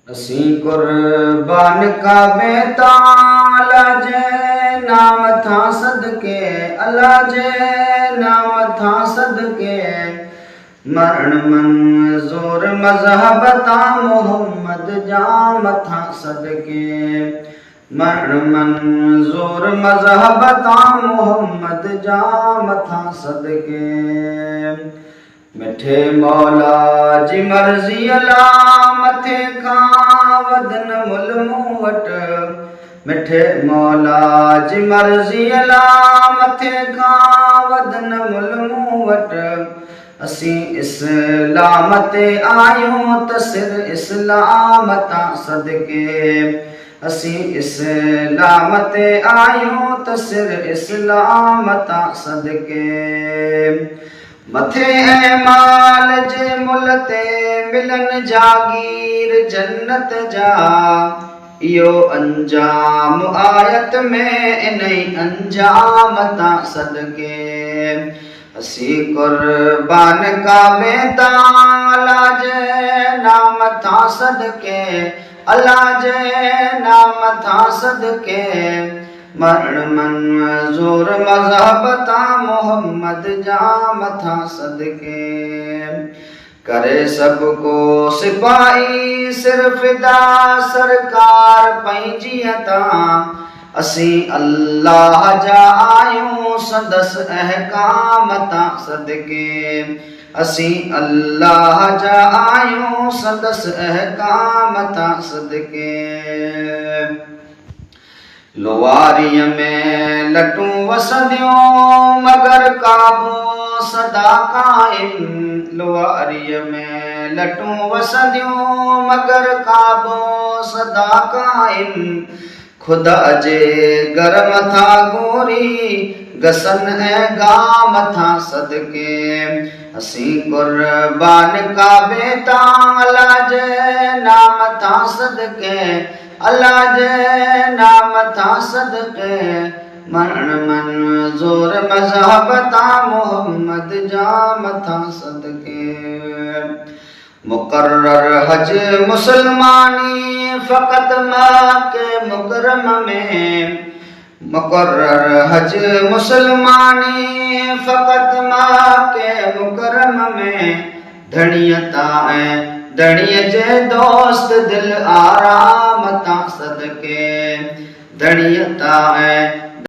असीं कुर्बान काबे ताला जे नाम था सदके, अल्लाह जे नाम था सदके। मरण मंजूर मजहब ता मोहम्मद जाम था सदके। मरण मंजूर मजहब ता मोहम्मद जाम था सदके। मिठे मौला जी मर्ज़ी अला मथे खां वधन मुल मूं वटि। मिठे मौला जी मर्ज़ी अला मथे खां वधन मुल मूं वटि। असीं इस्लाम ते आहियूं त सिर इस्लाम तां सदके। असीं इस्लाम ते आहियूं त सिर इस्लाम तां सदके। मथे ऐं माल जे मुल ते मिलन जागीर जन्नत जा। इहो अंजाम आयत में इन्ही अंजाम तां सदके। असीं कुर्बान काबे तां अल्लाह जे नाम था सदके। अल्लाह जे नाम था सदके। मरण मंजूर मजहब ता मोहम्मद जाम था सदके। करे सबको सिपाही सिर फिदा सरकार पंहिंजी तां। असीं अल्लाह जा आहियूं संदसि अहकाम तां सदके। असीं अल्लाह जा आहियूं संदसि अहकाम तां सदके। लोवारीअ में लटूं वसंदियूं मगर काबो सदा काइम। लोवारीअ में लटूं वसंदियूं मगर काबो सदा काइम। खुदा जे घर मथा गोरी गसन ऐं गाम था सदके। असीं कुर्बान काबे तां अल्लाह जे नाम था सदके। अल्लाह जे नाम था सदके। मरण मंजूर मजहब ता मोहम्मद जाम था सदके। मुकर्रर हज मुसलमानी फ़क़त मक्के मुकरम में। मुकर्रर हज मुसलमानी फ़क़त मक्के मुकरम में। धणियता ऐं धणीअ जे दोस्त दिल आराम तां सदके। धणियता ऐं